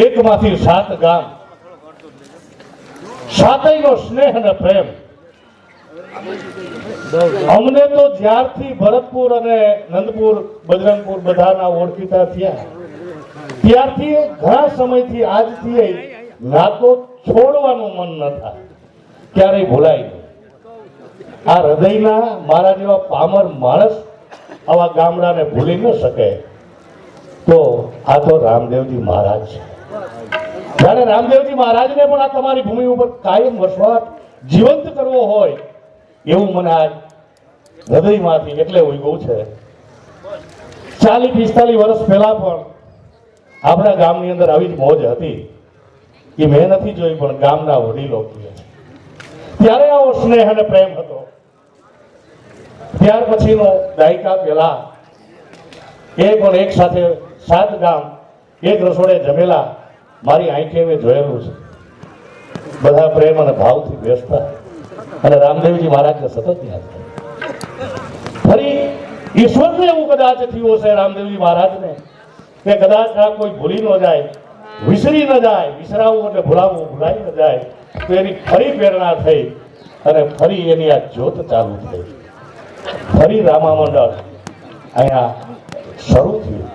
એકમાંથી 7 ગામ, સાતેયનો સ્નેહ અને પ્રેમ. અમને તો જ્યારથી ભરતપુર અને નંદપુર, બજરંગપુર બધાના ઓળખીતા થયા ત્યારથી ઘણા સમયથી આજથી નાતો છોડવાનું મન ન થાય, ક્યારેય ભૂલાય નહીં. આ હૃદયના મારા જેવા પામર માણસ આવા ગામડાને ભૂલી ન શકે. તો આ તો રામદેવજી મહારાજ છે. જ્યારે રામદેવજી મહારાજને પણ આ તમારી ભૂમિ ઉપર કાયમ વસવાટ જીવંત કરવો હોય એવું મને આજ હૃદયમાંથી એટલે ઉગ્યું છે. 40-45 વર્ષ પહેલા પણ આપણા ગામની અંદર આવી જ મોજ હતી. એ મેં નથી જોઈ, પણ ગામના વડીલો કહે છે. ત્યારે આવો સ્નેહ અને પ્રેમ હતો. ત્યાર પછીનો દાયકા પહેલા એ પણ એક સાથે 7 ગામ એક રસોડે જમેલા મારી આંખે મેં જોયેલું છે. બધા પ્રેમ અને ભાવથી બેસતા અને રામદેવજી મહારાજને સતત યાદ કરે. ફરી ઈશ્વરને એવું કદાચ થયું છે રામદેવજી મહારાજને કે કદાચ આ કોઈ ભૂલી ન જાય, વિસરી ન જાય, વિસરાવું એટલે ભૂલાવું, ભૂલાઈ ન જાય, તો એની ફરી પ્રેરણા થઈ અને ફરી એની આ જ્યોત ચાલુ થઈ. ફરી રામા મંડળ અહીંયા શરૂ થયું.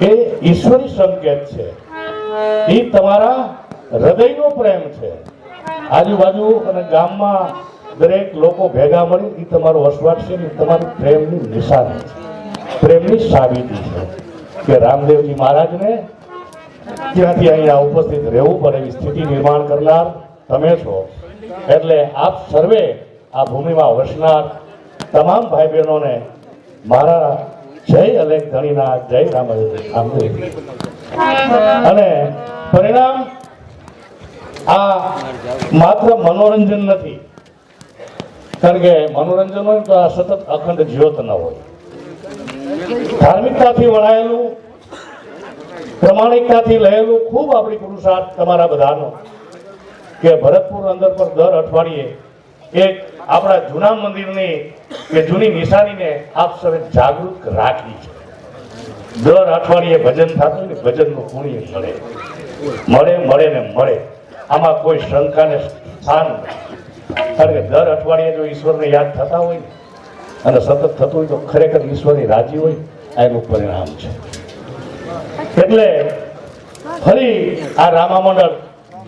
એ ઈશ્વરી સંકેત છે. એ તમારા હૃદયનો પ્રેમ છે. આજુબાજુ અને ગામમાં દરેક લોકો ભેગા મળી એ તમારો વસવાટ છે. તમારી પ્રેમની નિશાની છે, પ્રેમની સાબિતી છે કે રામદેવજી મહારાજને ત્યાંથી અહીંયા ઉપસ્થિત રહેવું પડે એવી સ્થિતિ નિર્માણ કરનાર તમે છો. એટલે આપ સર્વે આ ભૂમિમાં વસનાર તમામ ભાઈ બહેનોને મારા જય અલેખ ધણીના જય રામદેવ. અને પરિણામ આ માત્ર મનોરંજન નથી, કારણ કે મનોરંજન હોય તો આ સતત અખંડ જ્યોત ન હોય. ધાર્મિકતાથી વણાયેલું, પ્રમાણિકતાથી લહેલું ખૂબ આપણી પુરુષાર્થ તમારા બધાનો કે ભરતપુર અંદર પર દર અઠવાડિયે એક આપણા જૂના મંદિરની કે જૂની નિશાનીને આપ સૌએ જાગૃત રાખી છે. દર અઠવાડિયે ભજન થતું ને ભજનનું પુણ્ય મળે ને મળે. આમાં કોઈ શંકાને સ્થાન નથી. કારણ કે દર અઠવાડિયે જો ઈશ્વરને યાદ થતા હોય અને સતત થતું હોય તો ખરેખર ઈશ્વરની રાજી હોય એનું પરિણામ છે. એટલે ફરી આ રામા મંડળ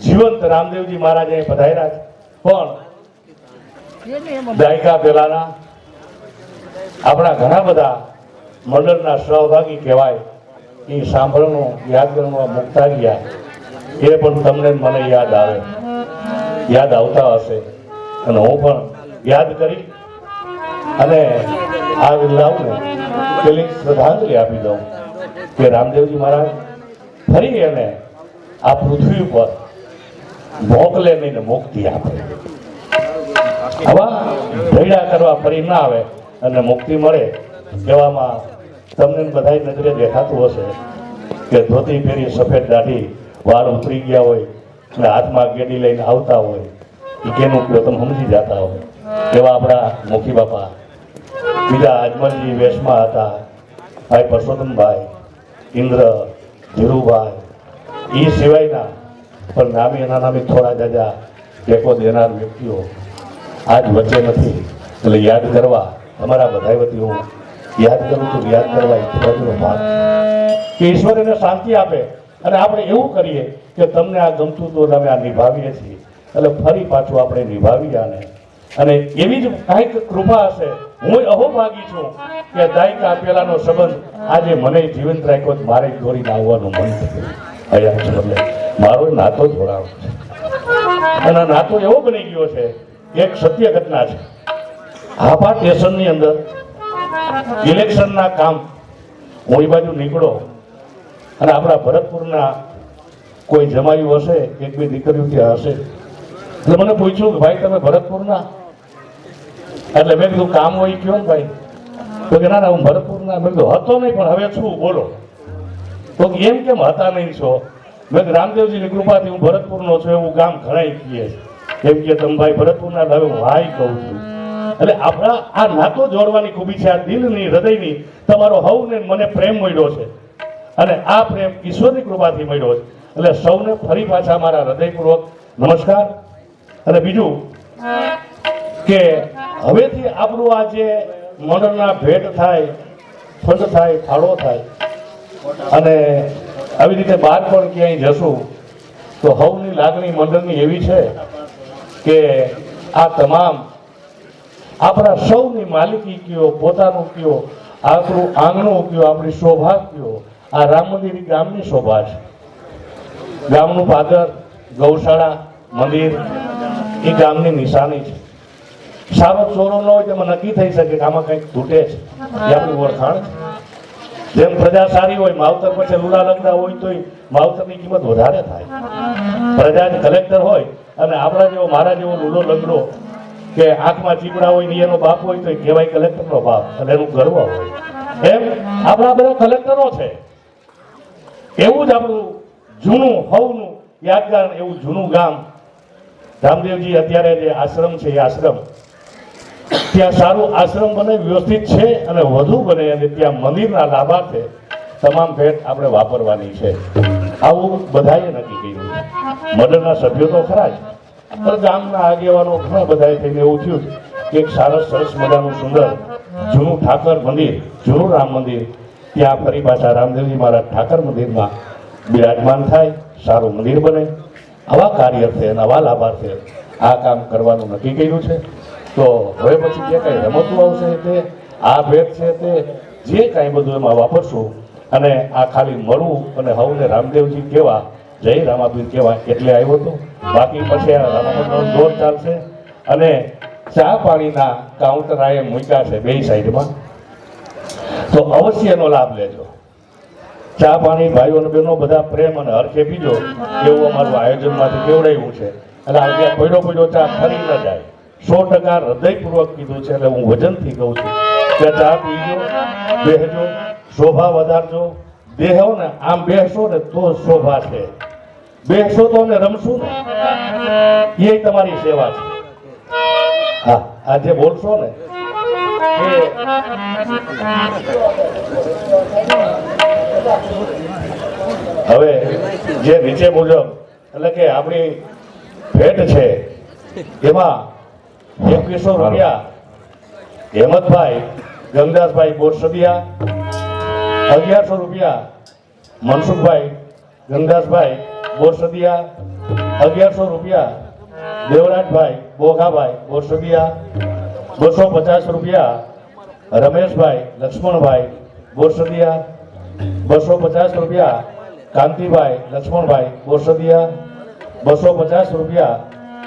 જીવંત રામદેવજી મહારાજે પધાર્યા છે. પણ દાયકા પહેલાના આપણા ઘણા બધા મંડળના સહભાગી કહેવાય એ સાંભળવાનું, યાદ કરવાનું મુકતા ગયા. એ પણ તમને મને યાદ આવે, યાદ આવતા હશે અને હું પણ યાદ કરી અને આ લાવું પેલી શ્રદ્ધાંજલિ આપી દઉં કે રામદેવજી મહારાજ ફરી એને આ પૃથ્વી ઉપર મોકલે નહીં ને મુક્તિ આપે. આવા ભેડા કરવા ફરી ના આવે અને મુક્તિ મળે. એવામાં તમને બધા નજરે દેખાતું હશે કે ધોતી પહેરી, સફેદ દાઢી, વાળ ઉતરી ગયા હોય અને હાથમાં ગેડી લઈને આવતા હોય. એ કેનું કયો તમે સમજી જતા હોય. એવા આપણા મુખી બાપા, બીજા અજમલજી વેશમાં હતા, ભાઈ પરસોત્તમભાઈ, ઇન્દ્ર, ધીરુભાઈ, એ સિવાયના પણ નામી એના નામે થોડા જાજા ટેકો દેનાર વ્યક્તિઓ આજ વચ્ચે નથી. એટલે યાદ કરવા અમારા બધા વતી હું યાદ કરું છું. યાદ કરવા ઈશ્વરનો ભાગ કે ઈશ્વર એને શાંતિ આપે અને આપણે એવું કરીએ કે તમને આ ગમતું તો અમે આ નિભાવીએ છીએ. એટલે ફરી પાછું આપણે નિભાવીએ આને. અને એવી જ કાંઈક કૃપા હશે. હું અહોભાગી છું કે દાયકા આપેલાનો સંબંધ આજે મને જીવંત રાખ્યો. મારે દોરીને આવવાનું મન થયું. અહીંયા એટલે મારો નાતો જોડાવો છે અને નાતો એવો બની ગયો છે. એક સત્ય ઘટના છે. હાપા સ્ટેશનની અંદર ઇલેક્શનના કામ હું એ બાજુ નીકળો અને આપણા ભરતપુરના કોઈ જમાયું હશે, એક બે દીકરીઓ ત્યાં હશે. એટલે મને પૂછ્યું કે ભાઈ તમે ભરતપુરના? એટલે મેં કીધું કામ હોય કયો ને ભાઈ? તો કે ના ના હું ભરતપુરના. મેં કીધું હતો નહીં પણ હવે શું બોલો? તો એમ કેમ હતા નહીં છો? મેં રામદેવજીની કૃપાથી હું ભરતપુરનો છું એવું ગામ ઘણા કહીએ. એમ કે તમે ભાઈ ભરતપુરના, હવે હું હાય કહું છું. એટલે આપણા આ નાતો જોડવાની ખૂબી છે. આ દિલની, હૃદયની તમારો હવને મને પ્રેમ મળ્યો છે અને આ પ્રેમ ઈશ્વરની કૃપાથી મળ્યો છે. એટલે સૌને ફરી પાછા મારા હૃદયપૂર્વક નમસ્કાર. અને બીજું કે હવેથી આપણું આ જે મંડળના ભેટ થાય, ફંડ થાય, ફાળો થાય અને આવી રીતે બહાર પણ ક્યાંય જશું તો સૌની લાગણી મંડળની એવી છે કે આ તમામ આપણા સૌની માલિકી કયો, પોતાનું કયો, આપણું આંગણું કયો, આપણી શોભા કયો, આ રામ મંદિર ગામની શોભા છે. ગામનું પાદર, ગૌશાળા, મંદિર એ ગામની નિશાની છે. સારો ચોરો ન હોય તેમાં નક્કી થઈ શકે કે આમાં કંઈક તૂટે છે, એ આપણી ઓળખાણ છે. જેમ પ્રજા સારી હોય, માવતર પછી લુલા લગડા હોય તો માવતરની કિંમત વધારે થાય. પ્રજા કલેક્ટર હોય અને આપણા જેવો, મારા જેવો લુલો લગડો કે આંખમાં ચીપડા હોય ને એનો બાપ હોય તો એ કહેવાય કલેક્ટરનો બાપ અને એનું ગર્વ હોય. એમ આપણા બધા કલેક્ટરો છે. એવું જ આપણું જૂનું હવનું યાદગાર એવું જૂનું ગામ રામદેવજી અત્યારે જે આશ્રમ છે એ આશ્રમ, ત્યાં સારું આશ્રમ બને, વ્યવસ્થિત છે અને વધુ બને અને ત્યાં મંદિરના લાભાર્થે તમામ ભેટ આપણે વાપરવાની છે. આવું બધાએ નક્કી કર્યું છે. મંડળના સભ્યો તો ખરા જ, પણ ગામના આગેવાનો ઘણા બધાએ થઈને એવું થયું કે એક સરસ મજાનું સુંદર જૂનું ઠાકર મંદિર, જૂનું રામ મંદિર ત્યાં ફરી પાછા રામદેવજી મહારાજ ઠાકર મંદિરમાં બિરાજમાન થાય, સારું મંદિર બને. આવા કાર્યાર્થે અને આવા લાભાર્થે આ કામ કરવાનું નક્કી કર્યું છે. તો હવે પછી જે કાંઈ રમતો આવશે તે આ ભેટ છે તે જે કાંઈ બધું એમાં વાપરશું અને આ ખાલી મળવું અને હવને રામદેવજી કહેવા, જય રામાપીર કહેવા એટલે આવ્યો હતો. બાકી પછી આ રામામંડળનો દોર ચાલશે અને ચા પાણીના કાઉન્ટર આ મૂક્યા છે બે સાઈડમાં, તો અવશ્ય એનો લાભ લેજો. ચા પાણી ભાઈઓ અને બહેનો બધા પ્રેમ અને હરખે પીજો એવું અમારું આયોજનમાંથી કેવડાવ્યું છે. એટલે આજે પડ્યો ચા ફરી ન જાય, 100% હૃદયપૂર્વક કીધું છે. એટલે હું વજનથી કહું છું કે ચા પીજો, બેસજો, શોભા વધારજો. દેહો ને આમ બેસશો ને તો શોભા છે, બેસશો તો અમે રમશું ને એ તમારી સેવા છે. હા, આજે બોલશો ને હવે જે નીચે મુજબ એટલે કે આપણી ભેટ છે એમાં 2100 રૂપિયા હેમંતભાઈ ગંગદાસભાઈ બોરસદિયા, 1100 રૂપિયા મનસુખભાઈ ગંગદાસભાઈ બોરસદિયા, 1100 રૂપિયા દેવરાજભાઈ બોઘાભાઈ બોરસદિયા, 250 રૂપિયા રમેશભાઈ લક્ષ્મણભાઈ બોરસદિયા, 250 રૂપિયા કાંતિભાઈ લક્ષ્મણભાઈ બોરસદિયા, 250 રૂપિયા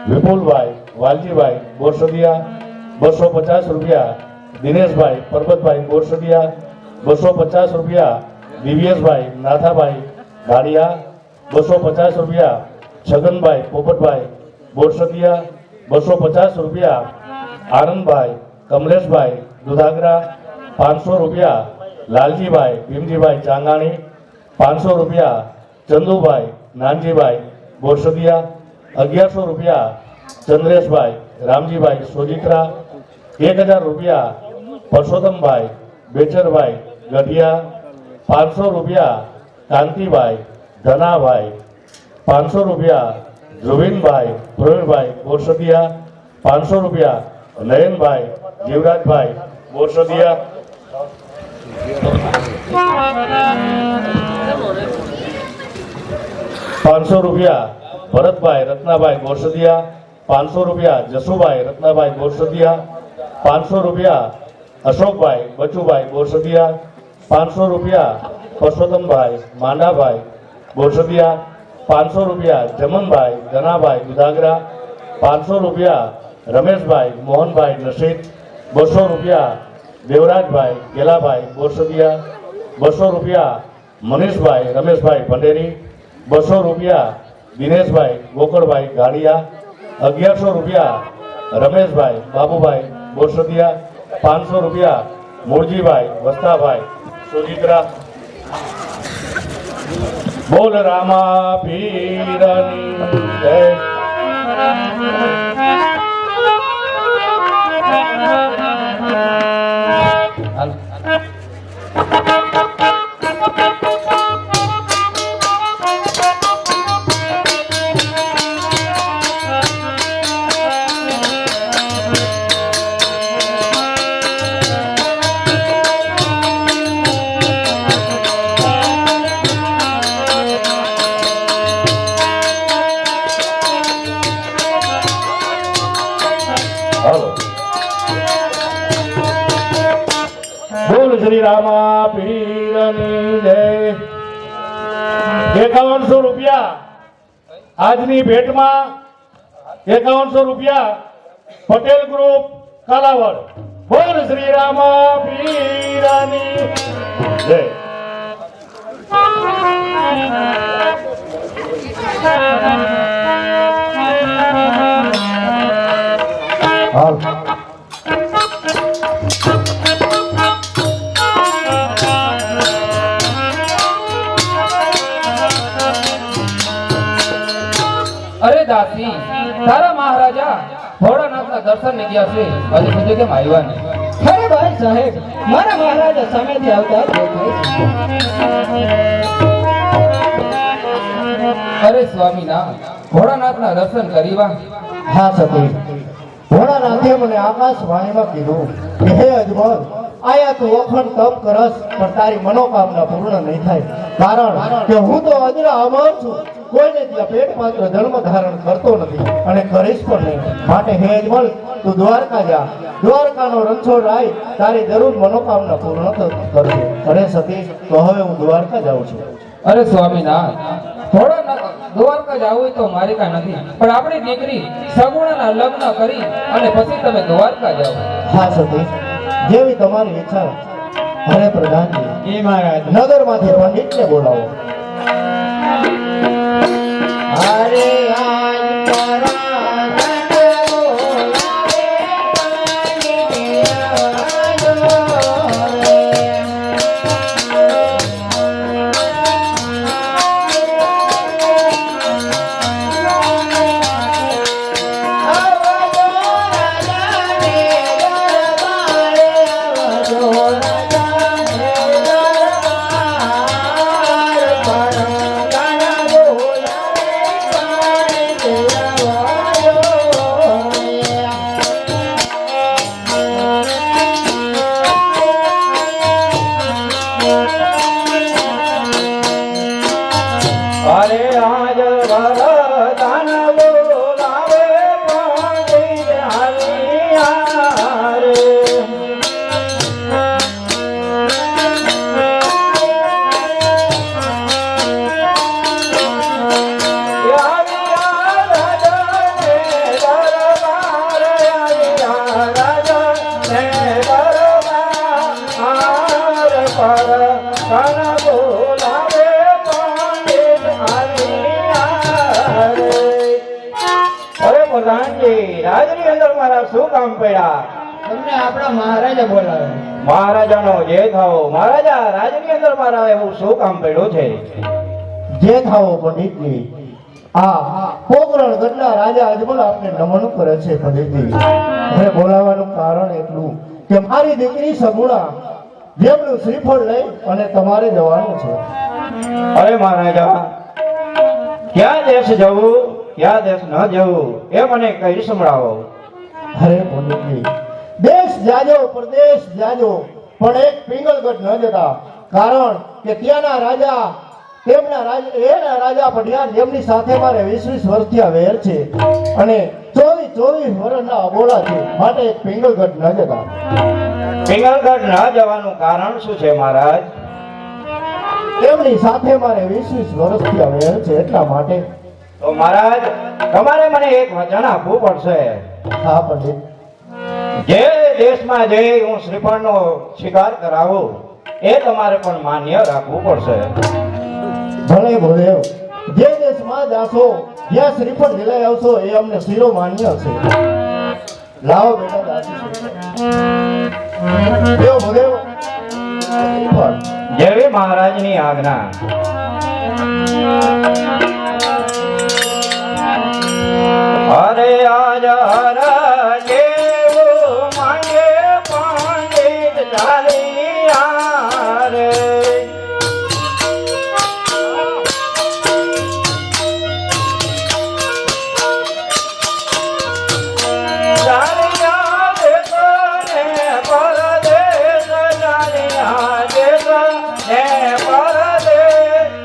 વિપુલભાઈ વાલજીભાઈ બોરસદિયા, 250 રૂપિયા દિનેશભાઈ પરબતભાઈ બોરસદિયા, 250 રૂપિયા દિવ્યેશભાઈ નાથાભાઈ ભાડિયા, 250 રૂપિયા છગનભાઈ પોપટભાઈ બોરસદિયા, 250 રૂપિયા આનંદભાઈ કમલેશભાઈ દુધાગરા, 500 રૂપિયા લાલજીભાઈ ભીમજીભાઈ ચાંગાણી, 500 રૂપિયા ચંદુભાઈ નાનજીભાઈ બોરસદિયા, 1100 રૂપિયા ચંદ્રેશભાઈ રામજીભાઈ સોજિત્રા, 1000 રૂપિયા પરસોત્તમભાઈ બેચરભાઈ ગઢિયા, 500 રૂપિયા કાંતિભાઈ ધનાભાઈ, 500 રૂપિયા ધ્રુવીનભાઈ પ્રવીણભાઈ બોરસદિયા, 500 રૂપિયા નયનભાઈ જીવરાજભાઈ બોરસદિયા, 500 રૂપિયા ભરતભાઈ રત્નાભાઈ બોરસદિયા, 500 રૂપિયા જસુભાઈ રત્નાભાઈ બોરસદિયા, 500 રૂપિયા અશોકભાઈ બચુભાઈ બોરસદિયા, 500 રૂપિયા પરસોત્તમભાઈ માંડાભાઈ બોરસદિયા, 500 રૂપિયા જમનભાઈ ધનાભાઈ દુધાગરા, 500 રૂપિયા રમેશભાઈ મોહનભાઈ નસીદ, 200 રૂપિયા દેવરાજભાઈ ગેલાભાઈ બોરસદિયા, 200 રૂપિયા મનીષભાઈ રમેશભાઈ ભંડેરી, 200 રૂપિયા દિનેશભાઈ ગોકળભાઈ ગાડિયા, 1100 રૂપિયા રમેશભાઈ બાબુભાઈ બોરસદિયા, 500 રૂપિયા મૂળજીભાઈ વસ્તાભાઈ સોજિત્રા. બોલ રામા પીરની જય. રામા પીરની જય 5100 રૂપિયા આજની ભેટમાં 5100 રૂપિયા પટેલ ગ્રુપ કાલાવડ બોલ શ્રી રામા પીરની જય હાલ અરે દાસી તારા મહારાજા ભોળાનાથના દર્શન ને ગયા છે હજી સુધી કેમ આવ્યા નહીં? અરે ભાઈ સાહેબ મારા મહારાજા સામેથી આવતા દેખાય છે. અરે સ્વામીનાથ ભોળાનાથના દર્શન કરીવા. હા સતી ભોળાનાથે મને આકાશવાણીમાં કીધું કે હે અજમલ આયા તું અખંડ તપ કરસ પણ તારી મનોકામના પૂર્ણ નહીં થાય કારણ કે હું તો અજરા અમર છું કોઈને ત્યાં પેટ માત્ર જન્મ ધારણ કરતો નથી અને કરીશ પણ નહીં માટે હે અજમલ તું દ્વારકા જા દ્વારકાનો રણછોડ રાય તારી જરૂર મનોકામના પૂર્ણ કરશે. અરે સતી તો હવે હું દ્વારકા જાઉં છું. અરે સ્વામીનાથ ભોળાનાથ દ્વારકા જવું હોય તો મારી કાંઈ નથી પણ આપણી દીકરી સગુણાના લગ્ન કરી અને પછી તમે દ્વારકા જાઓ. હા સતીશ જેવી તમારી ઈચ્છા. અરે પ્રધાનજી એ મહારાજ નગરમાંથી પંડિતને બોલાવો. અરે આજ રાજની અંદર મારા શું કામ પડ્યા? તમને આપણા મહારાજા બોલાવે. મહારાજાનો જે થાઓ મહારાજા રાજની અંદર મારા એવું શું કામ પડ્યું છે? જે થાવો પંડિતજી આ પોકરણ ગઢના રાજા અજમલ આપને નમન કરે છે પંડિતજી. મને બોલાવવાનું કારણ એટલું કે મારી દીકરી સગુણા જેમનું શ્રીફળ લઈ અને તમારે જવાનું છે. અરે મહારાજા ક્યાં દેશ જવું ક્યાં દેશ ન જવું એ મને કહી સંભળાવો. અરે પંડિતજી દેશ જાજો પ્રદેશ જાજો પણ એક પિંગલગઢ ન જતા કારણ કે ત્યાંના રાજા એના રાજા પઢિયાર જેમની સાથે મારે 20 વર્ષથી વેર છે અને 24 વર્ષના અબોલા છે માટે એક પિંગલગઢ ન જતા. પિંગલગઢ ન જવાનું કારણ શું છે મહારાજ? તેમની સાથે મારે 20 વર્ષથી વેર છે એટલા માટે. તો મહારાજ તમારે મને એક વચન આપવું પડશે. હા પંડિત. જે દેશમાં જઈ હું શ્રીફળનો શિકાર કરાવું એ તમારે પણ માન્ય રાખવું પડશે. ભલે ભોદેવ જે દેશમાં જાશો જ્યાં શ્રીફળ દિલાઈ આવશો એ અમને શિરો માન્ય છે. લાવો બેટા દાસી દેવ ભોદેવ શ્રીફળ. જેવી મહારાજની આજ્ઞા. અરે આજ જેવું માંગે પંડિત ચાલિયા રે. ચાલિયા દેશ ને પરદેશ, ચાલિયા દેશ ને પરદેશ.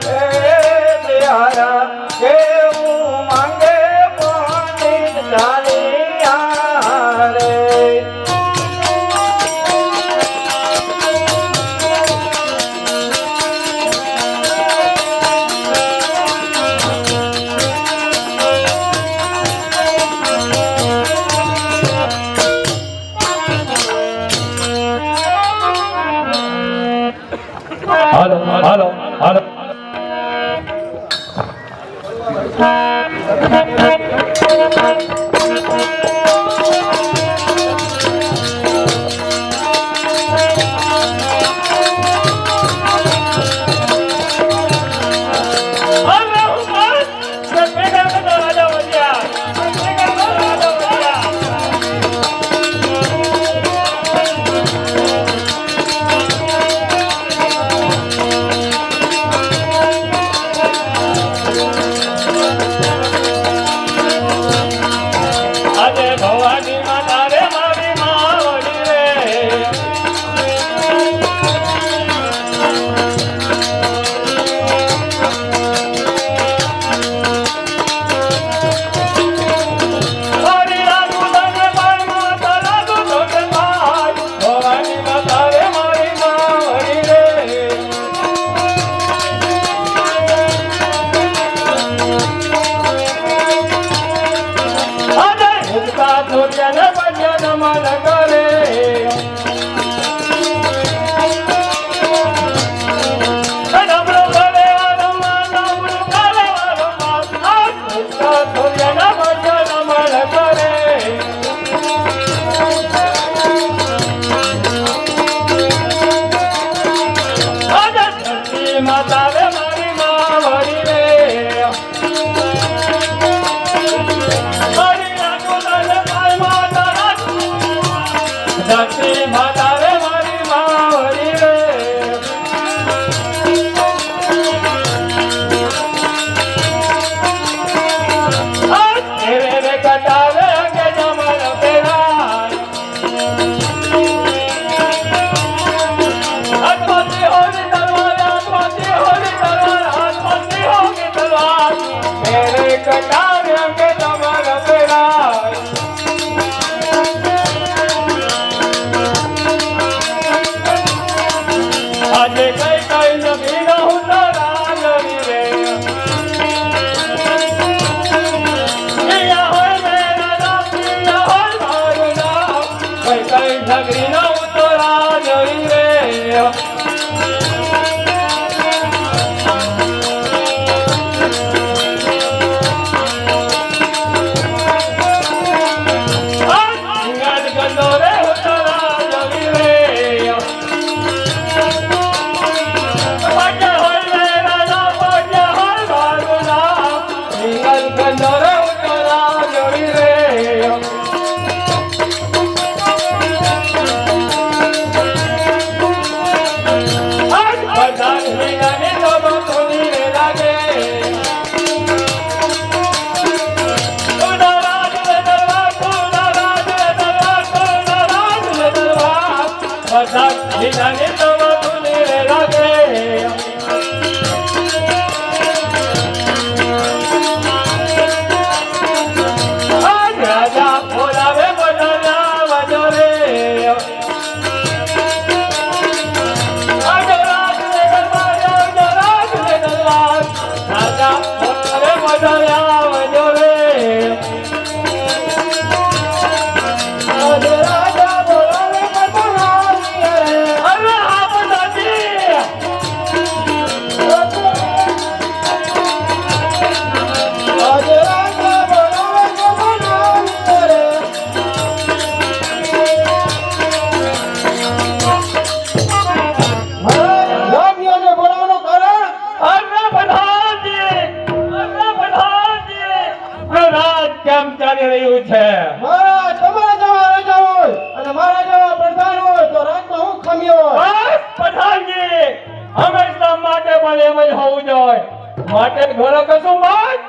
માટે ઘણો કશું માન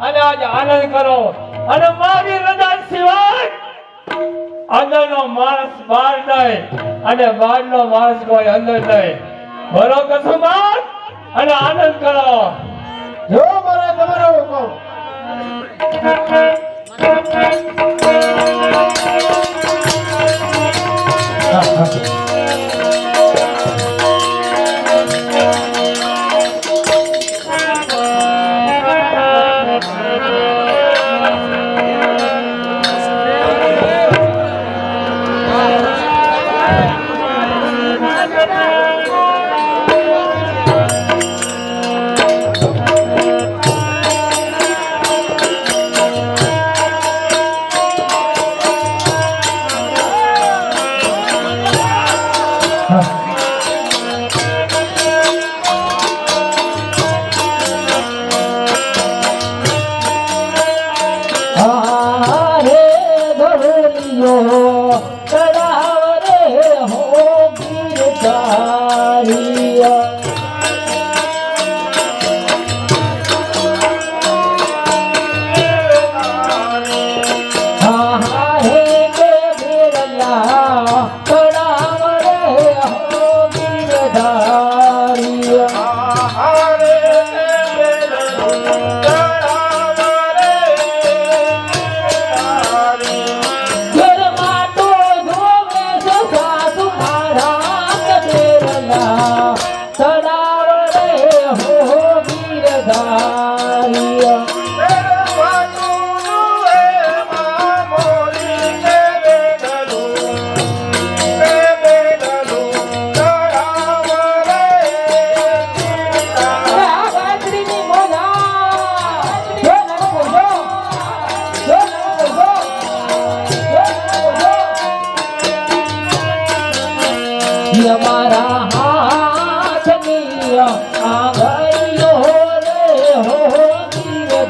અને આજ આનંદ કરો અને મારી રજા સિવાય અંદરનો માણસ બહાર નહીં અને બહારનો માણસ કોઈ અંદર નહીં. ઘણો કશું માન અને આનંદ કરો. જો મારા તમારો હુકમ.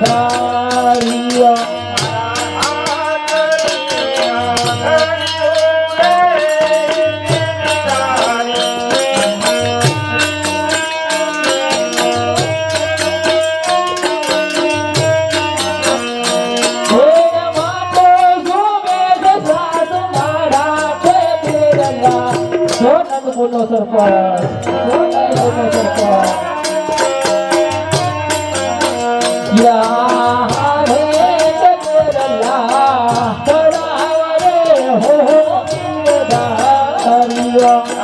પધાર્યો. મોટો સરપંચ યા હે કદરલા કડાવરે હો દારિયો.